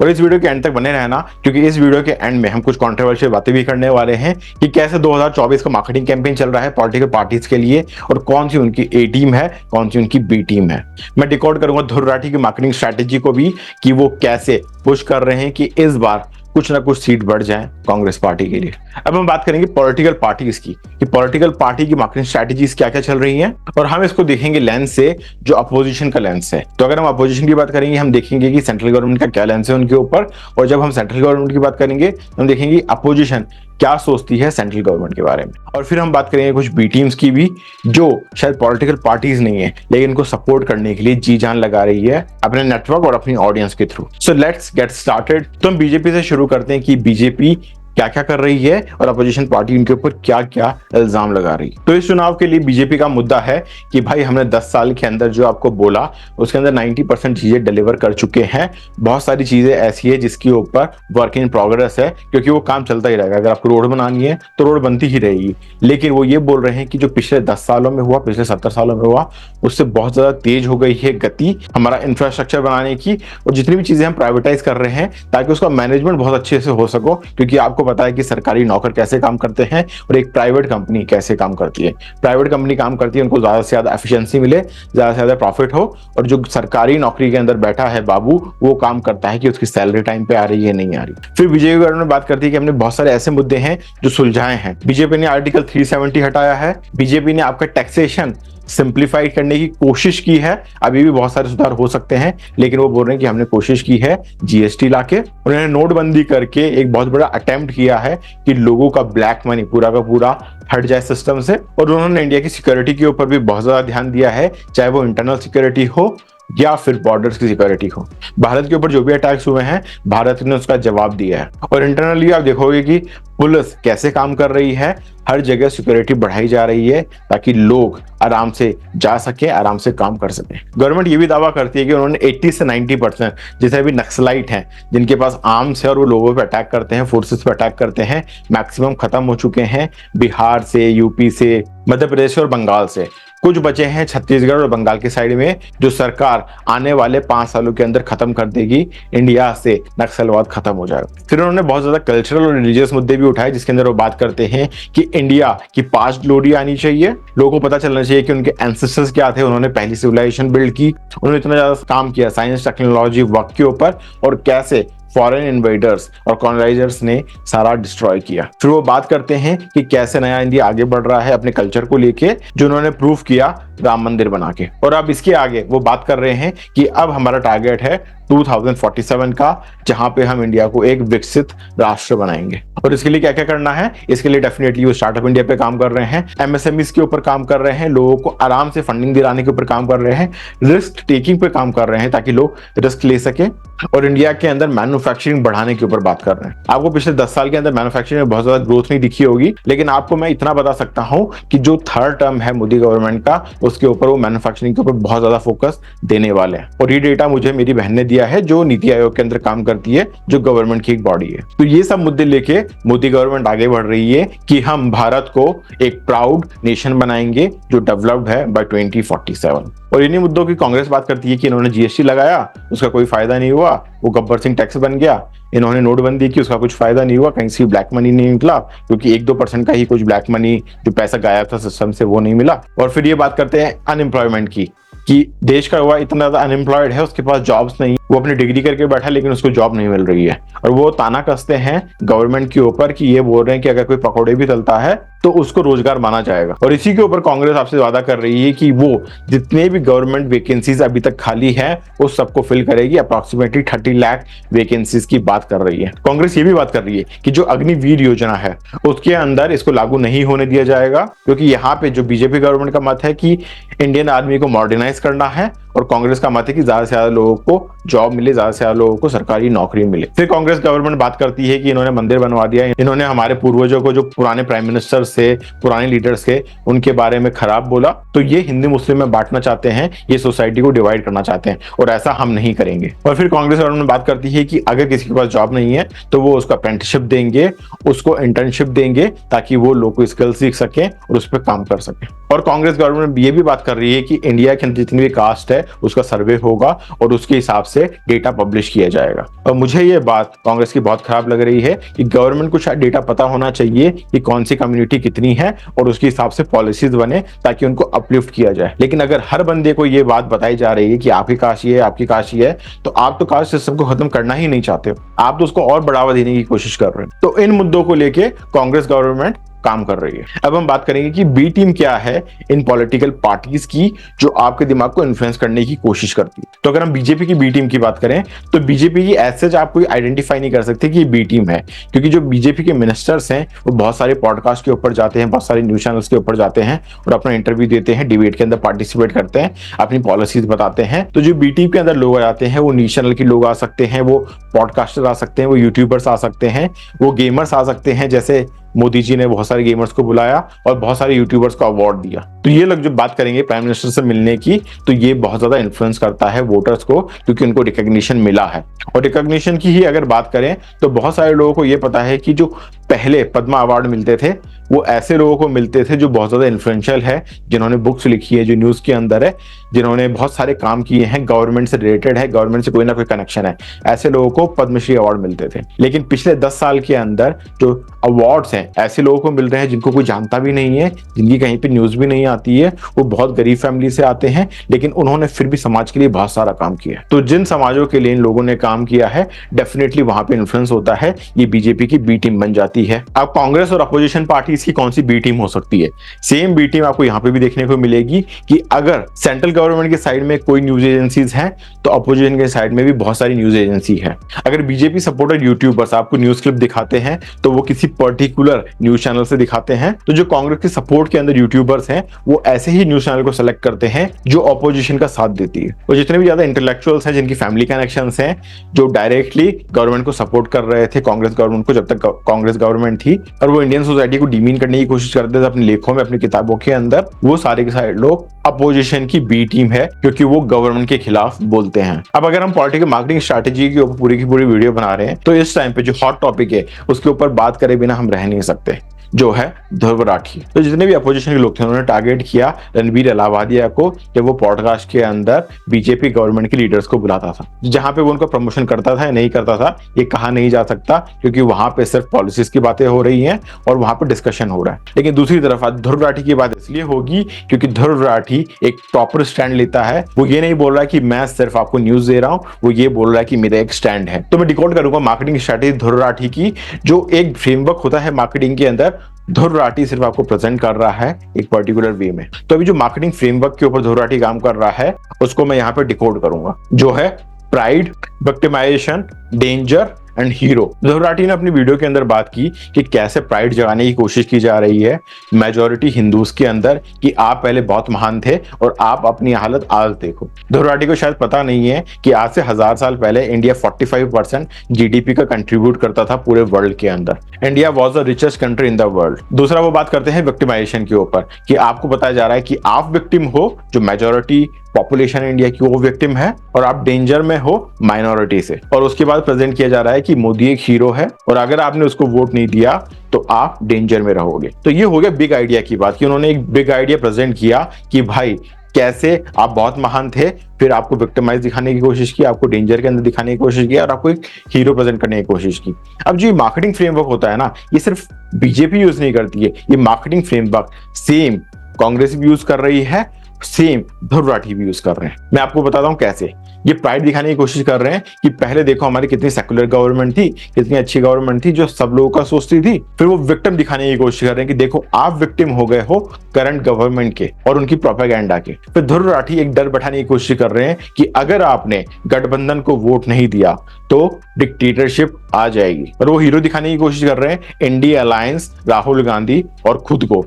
और इस वीडियो के एंड तक बने रहना, क्योंकि इस वीडियो के एंड में हम कुछ कंट्रोवर्शियल बातें भी करने वाले हैं कि कैसे 2024 का मार्केटिंग कैंपेन चल रहा है पॉलिटिकल पार्टीज के लिए और कौन सी उनकी ए टीम है, कौन सी उनकी बी टीम है। मैं डिकोड करूंगा ध्रुव राठी की मार्केटिंग स्ट्रैटेजी को भी कि वो कैसे पुश कर रहे हैं कि इस बार कुछ ना कुछ सीट बढ़ जाए कांग्रेस पार्टी के लिए। अब हम बात करेंगे पॉलिटिकल पार्टीज की कि पॉलिटिकल पार्टी की मार्केटिंग स्ट्रैटेजीज क्या क्या चल रही हैं, और हम इसको देखेंगे लेंस से जो अपोजिशन का लेंस है। तो अगर हम अपोजिशन की बात करेंगे हम देखेंगे कि सेंट्रल गवर्नमेंट का क्या लेंस है उनके ऊपर, और जब हम सेंट्रल गवर्नमेंट की बात करेंगे हम देखेंगे अपोजिशन क्या सोचती है सेंट्रल गवर्नमेंट के बारे में। और फिर हम बात करेंगे कुछ बी टीम्स की भी जो शायद पॉलिटिकल पार्टीज नहीं है लेकिन इनको सपोर्ट करने के लिए जी जान लगा रही है अपने नेटवर्क और अपनी ऑडियंस के through. So let's get started. तो हम बीजेपी से शुरू करते हैं कि बीजेपी क्या क्या कर रही है और अपोजिशन पार्टी उनके ऊपर क्या क्या इल्जाम लगा रही है। तो इस चुनाव के लिए बीजेपी का मुद्दा है कि भाई हमने 10 साल के अंदर जो आपको बोला उसके अंदर 90% चीजें डिलीवर कर चुके हैं। बहुत सारी चीजें ऐसी है जिसके ऊपर वर्क इन प्रोग्रेस है, क्योंकि वो काम चलता ही रहेगा। अगर आपको रोड बनानी है तो रोड बनती ही रहेगी, लेकिन वो ये बोल रहे हैं कि जो पिछले 10 सालों में हुआ, पिछले 70 सालों में हुआ, उससे बहुत ज्यादा तेज हो गई है गति हमारा इंफ्रास्ट्रक्चर बनाने की, और जितनी भी चीजें हम प्राइवेटाइज कर रहे हैं ताकि उसका मैनेजमेंट बहुत अच्छे से हो सको। क्योंकि आपको पता है कि सरकारी नौकर कैसे काम करते हैं और एक प्राइवेट कंपनी कैसे काम करती है। प्राइवेट कंपनी काम करती है उनको ज्यादा से ज्यादा एफिशिएंसी मिले, ज्यादा से ज्यादा प्रॉफिट हो, और जो सरकारी नौकरी के अंदर बैठा है बाबू वो काम करता है कि उसकी सैलरी टाइम पे आ रही है नहीं आ रही। फिर बीजेपी गवर्नमेंट बात करती है कि हमने बहुत सारे ऐसे मुद्दे हैं जो सुलझाए हैं। बीजेपी ने आर्टिकल 370 हटाया है, बीजेपी ने आपका टैक्सेशन सिंप्लीफाइड करने की कोशिश की है। अभी भी बहुत सारे सुधार हो सकते हैं, लेकिन वो बोल रहे हैं कि हमने कोशिश की है जीएसटी लाके। उन्होंने नोटबंदी करके एक बहुत बड़ा अटेम्प्ट किया है कि लोगों का ब्लैक मनी पूरा का पूरा हट जाए सिस्टम से। और उन्होंने इंडिया की सिक्योरिटी के ऊपर भी बहुत ज्यादा ध्यान दिया है, चाहे वो इंटरनल सिक्योरिटी हो या फिर बॉर्डर्स की सिक्योरिटी हो। भारत के ऊपर जो भी अटैक्स हुए हैं भारत ने उसका जवाब दिया है। और इंटरनली आप देखोगे कि पुलिस कैसे काम कर रही है, हर जगह सिक्योरिटी बढ़ाई जा रही है ताकि लोग आराम से जा सके, आराम से काम कर सके। गवर्नमेंट ये भी दावा करती है कि उन्होंने 80 से 90% जितने भी नक्सलाइट हैं जिनके पास आर्म्स है और वो लोगों पे अटैक करते हैं, फोर्सेस पे अटैक करते हैं, मैक्सिमम खत्म हो चुके हैं। बिहार से, यूपी से, मध्य प्रदेश और बंगाल से कुछ बचे हैं छत्तीसगढ़ और बंगाल की साइड में, जो सरकार आने वाले 5 सालों के अंदर खत्म कर देगी। इंडिया से नक्सलवाद खत्म हो जाएगा। फिर उन्होंने बहुत ज्यादा कल्चरल और रिलीजियस मुद्दे भी उठाए, जिसके अंदर वो बात करते हैं कि इंडिया की पास्ट ग्लोरी आनी चाहिए, लोगों को पता चलना चाहिए कि उनके एंसेस्टर्स क्या थे, उन्होंने पहली सिविलाइजेशन बिल्ड की, उन्होंने इतना ज्यादा काम किया साइंस टेक्नोलॉजी वर्क के ऊपर, और कैसे फॉरेन इन्वेडर्स और कॉलोनाइजर्स ने सारा डिस्ट्रॉय किया। फिर वो बात करते हैं कि कैसे नया इंडिया आगे बढ़ रहा है अपने कल्चर को लेके, जो उन्होंने प्रूफ किया राम मंदिर बना के। और अब इसके आगे वो बात कर रहे हैं कि अब हमारा टारगेट है 2047 का, जहां पे हम इंडिया को एक विकसित राष्ट्र बनाएंगे। और इसके लिए क्या क्या करना है, इसके लिए डेफिनेटली वो स्टार्टअप इंडिया पे काम कर रहे हैं, एमएसएमईज के ऊपर काम कर रहे हैं, लोगों को आराम से फंडिंग दिलाने के ऊपर काम कर रहे हैं, रिस्क टेकिंग पे काम कर रहे हैं ताकि लोग रिस्क ले सके, और इंडिया के अंदर मैन्युफैक्चरिंग बढ़ाने के ऊपर बात कर रहे हैं। आपको पिछले 10 साल के अंदर मैन्युफैक्चरिंग में बहुत ज्यादा ग्रोथ नहीं दिखी होगी, लेकिन आपको मैं इतना बता सकता हूं कि जो थर्ड टर्म है मोदी गवर्नमेंट का, उसके ऊपर वो मैन्युफैक्चरिंग के ऊपर बहुत ज्यादा फोकस देने वाले हैं। और ये डेटा मुझे मेरी बहन ने दिया है जो नीति आयोग के अंदर काम करती है, जो गवर्नमेंट की एक बॉडी है। तो ये सब मुद्दे लेके मोदी गवर्नमेंट आगे बढ़ रही है कि हम भारत को एक प्राउड नेशन बनाएंगे जो डेवलप्ड है बाय 2047। और इन्हीं मुद्दों की कांग्रेस बात करती है कि इन्होंने जीएसटी लगाया, उसका कोई फायदा नहीं हुआ, वो गब्बर सिंह टैक्स बन गया। इन्होंने नोटबंदी की, उसका कुछ फायदा नहीं हुआ, कहीं से ब्लैक मनी नहीं निकला, क्योंकि 1-2% का ही कुछ ब्लैक मनी जो पैसा गायब था सिस्टम से वो नहीं मिला। और फिर ये बात करते हैं अनएम्प्लॉयमेंट की कि देश का युवा इतना ज्यादा अनएम्प्लॉयड है, उसके पास जॉब्स नहीं, वो अपनी डिग्री करके बैठा लेकिन उसको जॉब नहीं मिल रही है। और वो ताना कसते हैं गवर्नमेंट के ऊपर कि ये बोल रहे हैं कि अगर कोई पकौड़े भी तलता है तो उसको रोजगार माना जाएगा। और इसी के ऊपर कांग्रेस आपसे वादा कर रही है कि वो जितने भी गवर्नमेंट वैकेंसीज अभी तक खाली है वो सबको फिल करेगी। अप्रॉक्सीमेटली 30 लाख वैकेंसीज की बात कर रही है। कांग्रेस ये भी बात कर रही है कि जो अग्निवीर योजना है उसके अंदर इसको लागू नहीं होने दिया जाएगा, क्योंकि यहाँ पे जो बीजेपी गवर्नमेंट का मत है कि इंडियन आर्मी को मॉडर्नाइज करना है, और कांग्रेस का मत है कि ज्यादा से ज्यादा लोगों को जॉब मिले, ज्यादा से ज्यादा लोगों को सरकारी नौकरी मिले। फिर कांग्रेस गवर्नमेंट बात करती है कि इन्होंने मंदिर बनवा दिया, इन्होंने हमारे पूर्वजों को, जो पुराने प्राइम मिनिस्टर से, पुराने लीडर्स के, उनके बारे में खराब बोला, तो ये हिंदू मुस्लिम में बांटना चाहते हैं, ये सोसाइटी को डिवाइड करना चाहते हैं, और ऐसा हम नहीं करेंगे। और फिर कांग्रेस गवर्नमेंट बात करती है कि अगर किसी के पास जॉब नहीं है तो वो उसको अप्रेंटिसशिप देंगे, उसको इंटर्नशिप देंगे, ताकि वो लोग को स्किल सीख सके और उस पर काम कर सके। और कांग्रेस गवर्नमेंट ये भी बात कर रही है कि इंडिया के अंदर जितनी भी कास्ट है है उसका सर्वे होगा और उसके हिसाब से डेटा पब्लिश किया जाएगा। और मुझे ये बात कांग्रेस की बहुत खराब लग रही है कि गवर्नमेंट को शायद डेटा पता होना चाहिए कि कौन सी कम्युनिटी कितनी है और उसके हिसाब से पॉलिसीज बने ताकि उनको अपलिफ्ट किया जाए। लेकिन अगर हर बंदे को ये बात बताई जा रही है कि आपकी कास्ट ये है, आपकी कास्ट ये है, तो आप तो कास्ट सिस्टम को खत्म करना ही नहीं चाहते हो, आप तो उसको और बढ़ावा देने की कोशिश कर रहे हो। तो इन मुद्दों को लेके कांग्रेस गवर्नमेंट काम कर रही है। अब हम बात करेंगे कि बी टीम क्या है इन पॉलिटिकल पार्टीज की जो आपके दिमाग को इन्फ्लुएंस करने की कोशिश करती है। तो अगर हम बीजेपी की बी टीम की बात करें तो बीजेपी की ऐसे आप कोई आइडेंटिफाई नहीं कर सकते कि ये बी टीम है, क्योंकि जो बीजेपी के मिनिस्टर्स हैं वो बहुत सारे पॉडकास्ट के ऊपर जाते हैं, बहुत सारे न्यूज चैनल्स के ऊपर जाते हैं और अपना इंटरव्यू देते हैं, डिबेट के अंदर पार्टिसिपेट करते हैं, अपनी पॉलिसीज बताते हैं। तो जो बी टीम के अंदर लोग आ जाते हैं वो न्यूज चैनल के लोग आ सकते हैं, वो पॉडकास्टर आ सकते हैं, वो यूट्यूबर्स आ सकते हैं, वो गेमर्स आ सकते हैं, जैसे मोदी जी ने बहुत सारे गेमर्स को बुलाया और बहुत सारे यूट्यूबर्स को अवार्ड दिया। तो ये लोग जब बात करेंगे प्राइम मिनिस्टर से मिलने की तो ये बहुत ज्यादा इन्फ्लुएंस करता है वोटर्स को, क्योंकि उनको रिकॉग्निशन मिला है। और रिकॉग्निशन की ही अगर बात करें तो बहुत सारे लोगों को ये पता है कि जो पहले पद्मा अवार्ड मिलते थे वो ऐसे लोगों को मिलते थे जो बहुत ज्यादा इन्फ्लुएंशियल है, जिन्होंने बुक्स लिखी है, जो न्यूज के अंदर है, जिन्होंने बहुत सारे काम किए हैं, गवर्नमेंट से रिलेटेड है, गवर्नमेंट से कोई ना कोई कनेक्शन है, ऐसे लोगों को पद्मश्री अवार्ड मिलते थे। लेकिन पिछले 10 साल के अंदर जो अवार्ड्स हैं ऐसे लोगों को मिल रहे हैं जिनको कोई जानता भी नहीं है, जिनकी कहीं पे न्यूज भी नहीं आती है, वो बहुत गरीब फैमिली से आते हैं, लेकिन उन्होंने फिर भी समाज के लिए बहुत सारा काम किया। तो जिन समाजों के लिए इन लोगों ने काम किया है डेफिनेटली वहां पे इन्फ्लुएंस होता है, ये बीजेपी की बी टीम बन जाती है। अब कांग्रेस और अपोजिशन पार्टीज की कौन सी बी टीम हो सकती है? सेम बी टीम आपको यहाँ पे भी देखने को मिलेगी कि अगर सेंट्रल गवर्नमेंट के साइड में कोई न्यूज एजेंसीज हैं तो अपोजिशन के साइड में भी बहुत सारी न्यूज एजेंसी है। अगर बीजेपी सपोर्टेड यूट्यूबर्स आपको न्यूज क्लिप दिखाते हैं तो वो किसी पर्टिकुलर न्यूज चैनल से दिखाते हैं, तो जो कांग्रेस के सपोर्ट के अंदर यूट्यूबर्स हैं वो ऐसे ही न्यूज चैनल को सेलेक्ट करते हैं जो अपोजिशन का साथ देती है। और जितने भी ज्यादा इंटेलेक्चुअल्स हैं जिनकी फैमिली कनेक्शंस हैं, जो डायरेक्टली गवर्नमेंट को सपोर्ट कर रहे थे, कांग्रेस गवर्नमेंट को जब तक कांग्रेस गवर्नमेंट थी, और वो इंडियन सोसाइटी को डिमीन करने की कोशिश करते थे अपने लेखों में, अपनी किताबों के अंदर, वो सारे के सारे लोग अपोजिशन की बी टीम है, क्योंकि वो गवर्नमेंट के खिलाफ बोलते हैं। अब अगर हम पॉलिटिकल मार्केटिंग स्ट्रैटेजी के ऊपर पूरी की पूरी वीडियो बना रहे हैं तो इस टाइम पे जो हॉट टॉपिक है उसके ऊपर बात करे बिना हम रह नहीं सकते, जो है ध्रुव राठी। तो जितने भी अपोजिशन के लोग थे उन्होंने टारगेट किया रणबीर अलाहाबादिया को जब वो पॉडकास्ट के अंदर बीजेपी गवर्नमेंट के लीडर्स को बुलाता था, जहां पे वो उनका प्रमोशन करता था या नहीं करता था ये कहा नहीं जा सकता, क्योंकि वहां पे सिर्फ पॉलिसीज की बातें हो रही हैं और वहां पे डिस्कशन हो रहा है। लेकिन दूसरी तरफ आज ध्रुव राठी की बात इसलिए होगी क्योंकि ध्रुव राठी एक प्रॉपर स्टैंड लेता है। वो ये नहीं बोल रहा है कि मैं सिर्फ आपको न्यूज दे रहा हूं, वो ये बोल रहा है कि मेरा एक स्टैंड है। तो मैं डिकोड करूंगा मार्केटिंग स्ट्रैटेजी ध्रुव राठी की, जो एक फ्रेमवर्क होता है मार्केटिंग के अंदर, ध्रुव राठी सिर्फ आपको प्रेजेंट कर रहा है एक पर्टिकुलर वे में। तो अभी जो मार्केटिंग फ्रेमवर्क के ऊपर ध्रुव राठी काम कर रहा है उसको मैं यहाँ पे डिकोड करूंगा, जो है pride, victimisation, danger and hero. Dhruv Rathee ने अपनी वीडियो के अंदर बात की कि कैसे प्राइड जगाने की कोशिश की जा रही है मेजॉरिटी हिंदूज के अंदर कि आप पहले बहुत महान थे और आप अपनी हालत आज देखो। ध्रुव राठी को शायद पता नहीं है कि आज से 1000 साल पहले इंडिया 45% जीडीपी का कंट्रीब्यूट करता था पूरे वर्ल्ड के अंदर। India was the richest country in the world. दूसरा वो बात करते हैं विक्टिमाइजेशन के ऊपर कि आपको बताया जा रहा है कि आप विक्टिम हो, जो मेजॉरिटी पॉपुलेशन इंडिया की वो विक्टिम है, और आप डेंजर में हो माइनॉरिटी से। और उसके बाद प्रेजेंट किया जा रहा है कि मोदी एक हीरो है और अगर आपने उसको वोट नहीं दिया तो आप डेंजर में रहोगे। तो ये हो गया बिग आइडिया की बात कि उन्होंने एक बिग आइडिया प्रेजेंट किया कि भाई कैसे आप बहुत महान थे, फिर आपको विक्टिमाइज दिखाने की कोशिश की, आपको डेंजर के अंदर दिखाने की कोशिश की और आपको एक हीरो प्रेजेंट करने की कोशिश की। अब जो मार्केटिंग फ्रेमवर्क होता है ना, ये सिर्फ बीजेपी यूज नहीं करती है, ये मार्केटिंग फ्रेमवर्क सेम कांग्रेस भी यूज कर रही है, सेम ध्रुव राठी भी यूज कर रहे हैं। मैं आपको बताता हूं कैसे। ये प्राइड दिखाने की कोशिश कर रहे हैं कि पहले देखो हमारी कितनी सेकुलर गवर्नमेंट थी, कितनी अच्छी गवर्नमेंट थी जो सब लोगों का सोचती थी। फिर वो विक्टिम दिखाने की कोशिश कर रहे हैं कि देखो आप विक्टिम हो गए हो करंट गवर्नमेंट के और उनकी प्रोपेगेंडा के। फिर ध्रुव राठी एक डर बैठाने की कोशिश कर रहे हैं कि अगर आपने गठबंधन को वोट नहीं दिया तो डिक्टेटरशिप आ जाएगी, और वो हीरो दिखाने की कोशिश कर रहे हैं इंडिया अलायंस, राहुल गांधी और खुद को।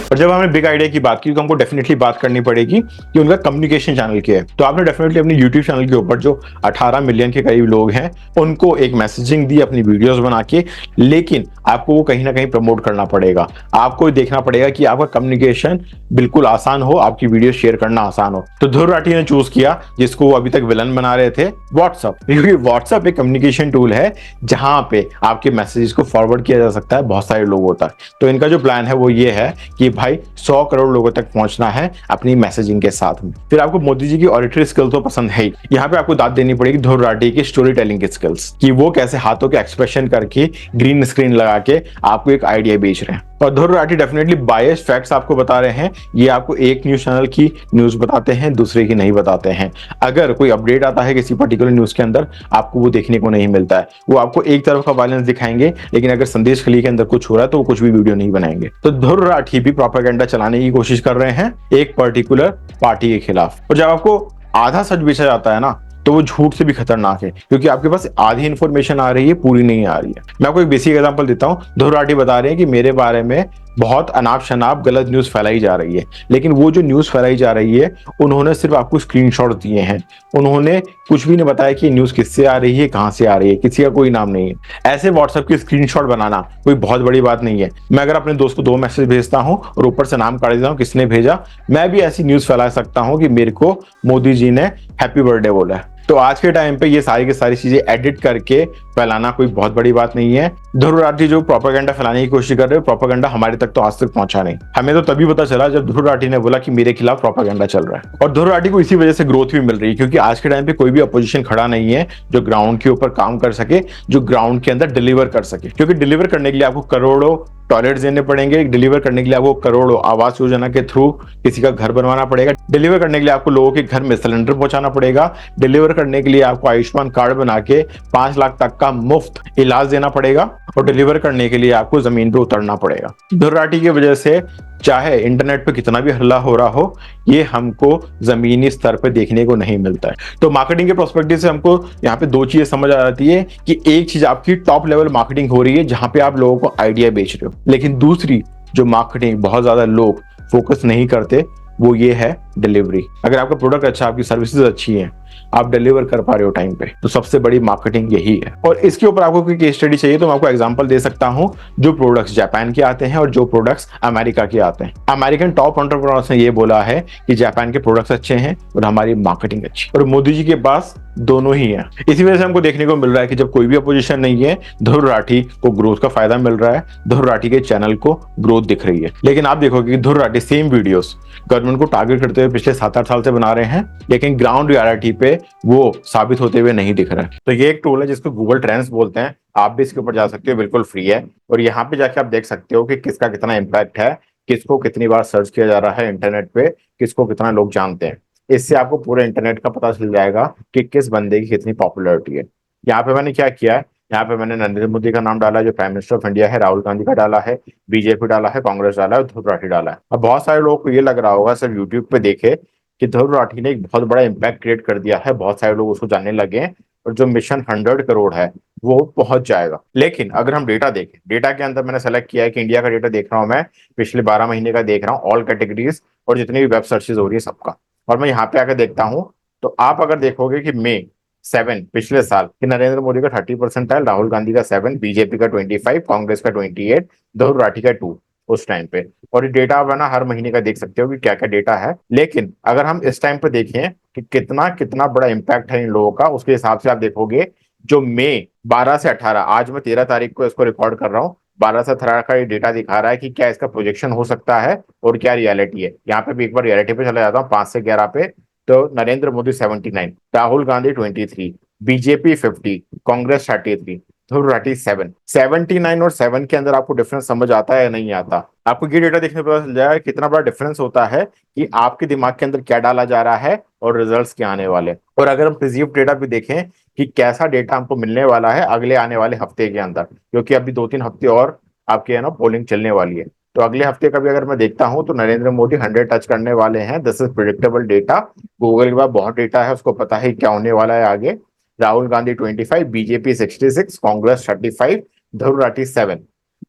और जब हमने बिग आइडिया की बात की तो हमको डेफिनेटली बात करनी पड़ेगी कि उनका कम्युनिकेशन चैनल क्या है। तो आपने डेफिनेटली अपने यूट्यूब चैनल के ऊपर जो 18 मिलियन के करीब लोग हैं उनको एक मैसेजिंग दी अपनी वीडियोस बना के, लेकिन आपको वो कहीं ना कहीं प्रमोट करना पड़ेगा। आपको देखना पड़ेगा कि आपका कम्युनिकेशन बिल्कुल आसान हो, आपकी वीडियो शेयर करना आसान हो। तो ध्रुव राठी ने चूज किया जिसको वो अभी तक विलन बना रहे थे, व्हाट्सएप, क्योंकि व्हाट्सएप एक कम्युनिकेशन टूल है जहां पे आपके मैसेजेस को फॉरवर्ड किया जा सकता है बहुत सारे लोगों तक। तो इनका जो प्लान है वो ये है कि भाई 100 करोड़ लोगों तक पहुंचना है अपनी मैसेजिंग के साथ में। फिर आपको मोदी जी की ऑडिटरी स्किल तो पसंद है ही, यहाँ पे आपको दाद देनी पड़ेगी ध्रुव राठी की स्टोरी टेलिंग की स्किल्स, कि वो कैसे हाथों के एक्सप्रेशन करके ग्रीन स्क्रीन लगा के आपको एक आइडिया बेच रहे हैं। और Dhruv Rathee definitely biased facts आपको बता रहे हैं, ये आपको एक न्यूज चैनल की न्यूज बताते हैं, दूसरे की नहीं बताते हैं। अगर कोई अपडेट आता है किसी पर्टिकुलर न्यूज के अंदर, आपको वो देखने को नहीं मिलता है, वो आपको एक तरफ का बैलेंस दिखाएंगे, लेकिन अगर संदेश खली के अंदर कुछ हो रहा है तो वो कुछ भी वीडियो नहीं बनाएंगे। तो ध्रुव राठी भी प्रोपेगेंडा चलाने की कोशिश कर रहे हैं एक पर्टिकुलर पार्टी के खिलाफ। और जब आपको आधा सच बेचा जाता है ना, तो वो झूठ से भी खतरनाक है, क्योंकि आपके पास आधी इंफॉर्मेशन आ रही है, पूरी नहीं आ रही है। मैं आपको एक बेसिक एग्जांपल देता हूं। ध्रुव राठी बता रहे हैं कि मेरे बारे में बहुत अनाप शनाप गलत न्यूज फैलाई जा रही है, लेकिन वो जो न्यूज फैलाई जा रही है उन्होंने सिर्फ आपको स्क्रीनशॉट दिए हैं, उन्होंने कुछ भी नहीं बताया कि न्यूज किससे आ रही है, कहां से आ रही है, किसी का कोई नाम नहीं है। ऐसे व्हाट्सएप की स्क्रीनशॉट बनाना कोई बहुत बड़ी बात नहीं है। मैं अगर अपने दोस्त को 2 मैसेज भेजता हूं और ऊपर से नाम काट देता हूं किसने भेजा, मैं भी ऐसी न्यूज फैला सकता हूं कि मेरे को मोदी जी ने हैप्पी बर्थडे बोला है। तो आज के टाइम पे ये सारी की सारी चीजें एडिट करके फैलाना कोई बहुत बड़ी बात नहीं है। ध्रुव राठी जो प्रोपेगेंडा फैलाने की कोशिश कर रहे हैं, प्रोपेगेंडा हमारे तक तो आज तक पहुंचा नहीं। हमें तो तभी पता चला जब ध्रुव राठी ने बोला कि मेरे खिलाफ प्रोपेगेंडा चल रहा है। और ध्रुव राठी को इसी वजह से ग्रोथ भी मिल रही है, क्योंकि आज के टाइम पे कोई भी अपोजिशन खड़ा नहीं है जो ग्राउंड के ऊपर काम कर सके, जो ग्राउंड के अंदर डिलीवर कर सके। क्योंकि डिलीवर करने के लिए आपको करोड़ों टॉयलेट देने पड़ेंगे, डिलीवर करने के लिए आपको करोड़ों आवास योजना के थ्रू किसी का घर बनवाना पड़ेगा, डिलीवर करने के लिए आपको लोगों के घर में सिलेंडर पहुंचाना पड़ेगा, डिलीवर करने के लिए आपको आयुष्मान कार्ड बना के 5 लाख तक का मुफ्त इलाज देना पड़ेगा, और डिलीवर करने के लिए आपको जमीन पे उतरना पड़ेगा। ध्रुव राठी की वजह से चाहे इंटरनेट पे कितना भी हल्ला हो रहा हो, ये हमको जमीनी स्तर पे देखने को नहीं मिलता है। तो मार्केटिंग के प्रोस्पेक्टिव से हमको यहाँ पे 2 चीजें समझ आ जाती है कि एक चीज आपकी टॉप लेवल मार्केटिंग हो रही है जहां पे आप लोगों को आइडिया बेच रहे हो, लेकिन दूसरी जो मार्केटिंग बहुत ज्यादा लोग फोकस नहीं करते वो ये है डिलीवरी। अगर आपका प्रोडक्ट अच्छा, आपकी सर्विसेज अच्छी हैं, आप डिलीवर कर पा रहे हो टाइम पे, तो सबसे बड़ी मार्केटिंग यही है। और इसके ऊपर आपको कोई केस स्टडी चाहिए तो मैं आपको एग्जांपल दे सकता हूं, जो प्रोडक्ट्स जापान के आते हैं और जो प्रोडक्ट्स अमेरिका के आते हैं। अमेरिकन टॉप एंटरप्रेन्योर्स ने ये बोला है कि जापान के प्रोडक्ट्स अच्छे हैं और हमारी मार्केटिंग अच्छी, और मोदी जी के पास दोनों ही है। इसी वजह से हमको देखने को मिल रहा है कि जब कोई भी अपोजिशन नहीं है, ध्रुव राठी को ग्रोथ का फायदा मिल रहा है, ध्रुव राठी के चैनल को ग्रोथ दिख रही है। लेकिन आप देखोगे कि Dhruv Rathee same videos government को टारगेट करते हुए पिछले 7-8 साल से बना रहे हैं, लेकिन ग्राउंड रियलिटी पे वो साबित होते हुए नहीं दिख रहा है। तो ये एक टूल है जिसको गूगल ट्रेंड्स बोलते हैं, आप भी इसके ऊपर जा सकते हो, बिल्कुल फ्री है। और यहाँ पे जाके आप देख सकते हो कि किसका कितना इम्पैक्ट है, किसको कितनी बार सर्च किया जा रहा है इंटरनेट पे, किसको कितना लोग जानते हैं। इससे आपको पूरे इंटरनेट का पता चल जाएगा कि किस बंदे की कितनी पॉपुलैरिटी है। यहाँ पे मैंने क्या किया है, यहाँ पे मैंने नरेंद्र मोदी का नाम डाला है जो प्राइम मिनिस्टर ऑफ इंडिया है, राहुल गांधी का डाला है, बीजेपी डाला है, कांग्रेस डाला है, ध्रुव राठी डाला है। अब बहुत सारे लोगों को ये लग रहा होगा सिर्फ यूट्यूब पे देखे कि ध्रुव राठी ने एक बहुत बड़ा इम्पैक्ट क्रिएट कर दिया है, बहुत सारे लोग उसको जानने लगे हैं और जो मिशन 100 करोड़ है वो पहुंच जाएगा। लेकिन अगर हम डेटा देखें, डेटा के अंदर मैंने सेलेक्ट किया है कि इंडिया का डेटा देख रहा हूं मैं, पिछले 12 महीने का देख रहा हूँ, ऑल कैटेगरीज और जितनी भी वेब सर्चेज हो रही है सबका। और मैं यहाँ पे आकर देखता हूँ तो आप अगर देखोगे कि मई 7 पिछले साल कि नरेंद्र मोदी का 30%, राहुल गांधी का 7, बीजेपी का 25, कांग्रेस का 28, ध्रुव राठी का 2 उस टाइम पे। और ये डेटा आप है ना हर महीने का देख सकते हो कि क्या क्या डेटा है। लेकिन अगर हम इस टाइम पे देखें कि कितना कितना बड़ा इंपैक्ट है इन लोगों का, उसके हिसाब से आप देखोगे जो मई 12 से 18, आज मैं 13 तारीख को इसको रिकॉर्ड कर रहा हूँ, 12 से 18 का ये डेटा दिखा रहा है कि क्या इसका प्रोजेक्शन हो सकता है और क्या रियलिटी है। यहाँ पे भी एक बार रियलिटी पे चला जाता हूँ 5 से 11 पे। तो नरेंद्र मोदी 79, राहुल गांधी 23, बीजेपी 50, कांग्रेस 33, ध्रुव राठी 7। 79 और 7 के अंदर आपको डिफरेंस समझ आता है या नहीं आता? आपको ये डेटा देखने पर पता चल जाएगा कितना बड़ा डिफरेंस होता है कि आपके दिमाग के अंदर क्या डाला जा रहा है और रिजल्ट्स क्या आने वाले। और अगर हम प्रिज्यूम डेटा भी देखें कि कैसा डेटा हमको मिलने वाला है अगले आने वाले हफ्ते के अंदर, क्योंकि अभी 2-3 हफ्ते और आपके है ना पोलिंग चलने वाली है। तो अगले हफ्ते का भी अगर मैं देखता हूं तो नरेंद्र मोदी 100 टच करने वाले हैं। This is predictable data, Google के पास बहुत डेटा है, उसको पता है क्या होने वाला है आगे। Rahul Gandhi 25, BJP 66, Congress 35, Dhruv Rathee 7,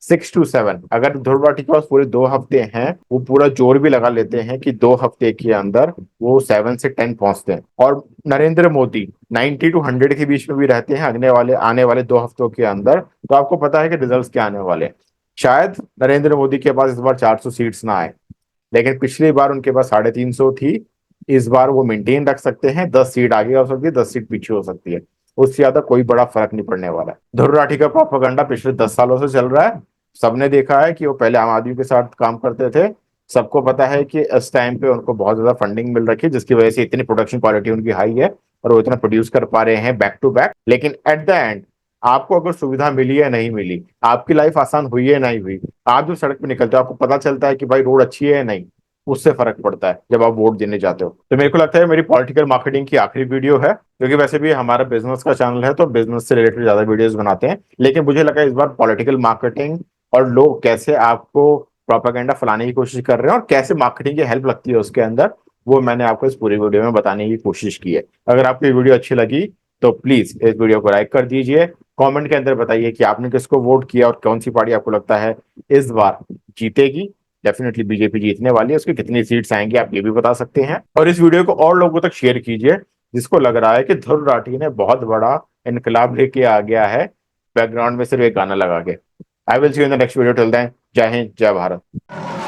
6 to 7। अगर ध्रुव राठी के पास पूरे 2 हफ्ते हैं, वो पूरा जोर भी लगा लेते हैं कि 2 हफ्ते के अंदर वो 7 से 10 पहुंचते हैं। और नरेंद्र मोदी 90 to 100 के बीच में भी रहते हैं आने वाले 2 हफ्तों के अंदर। तो आपको पता है कि रिजल्ट क्या आने वाले। शायद नरेंद्र मोदी के पास इस बार 400 सीट्स ना आए, लेकिन पिछली बार उनके पास 350 थी। इस बार वो मेंटेन रख सकते हैं, 10 सीट आगे हो सकती है, 10 सीट पीछे हो सकती है, उससे ज्यादा कोई बड़ा फर्क नहीं पड़ने वाला है। ध्रुव राठी का प्रोपेगेंडा पिछले 10 सालों से चल रहा है। सबने देखा है कि वो पहले आम आदमी के साथ काम करते थे, सबको पता है कि इस टाइम पे उनको बहुत ज्यादा फंडिंग मिल रखी है, जिसकी वजह से इतनी प्रोडक्शन क्वालिटी उनकी हाई है और वो इतना प्रोड्यूस कर पा रहे हैं बैक टू बैक। लेकिन एट द एंड आपको अगर सुविधा मिली है नहीं मिली, आपकी लाइफ आसान हुई है नहीं हुई, आप जो सड़क पे निकलते हो आपको पता चलता है कि भाई रोड अच्छी है या नहीं, उससे फर्क पड़ता है जब आप वोट देने जाते हो। तो मेरे को लगता है मेरी पॉलिटिकल मार्केटिंग की आखिरी वीडियो है, क्योंकि वैसे भी हमारा बिजनेस का चैनल है तो बिजनेस से रिलेटेड ज्यादा वीडियोस बनाते हैं, लेकिन मुझे लगा इस बार पॉलिटिकल मार्केटिंग और लोग कैसे आपको प्रोपागेंडा फैलाने की कोशिश कर रहे हैं और कैसे मार्केटिंग की हेल्प लगती है उसके अंदर, वो मैंने आपको इस पूरी वीडियो में बताने की कोशिश की है। अगर आपको ये वीडियो अच्छी लगी तो प्लीज इस वीडियो को लाइक कर दीजिए, कमेंट के अंदर बताइए कि आपने किसको वोट किया और कौन सी पार्टी आपको लगता है इस बार जीतेगी। डेफिनेटली बीजेपी जीतने वाली है, उसकी कितनी सीट्स आएंगी आप ये भी बता सकते हैं। और इस वीडियो को और लोगों तक शेयर कीजिए जिसको लग रहा है कि ध्रुव राठी ने बहुत बड़ा इनकलाब लेके आ गया है बैकग्राउंड में सिर्फ एक गाना लगा के। I will see you in the next video, till then जय हिंद जय भारत।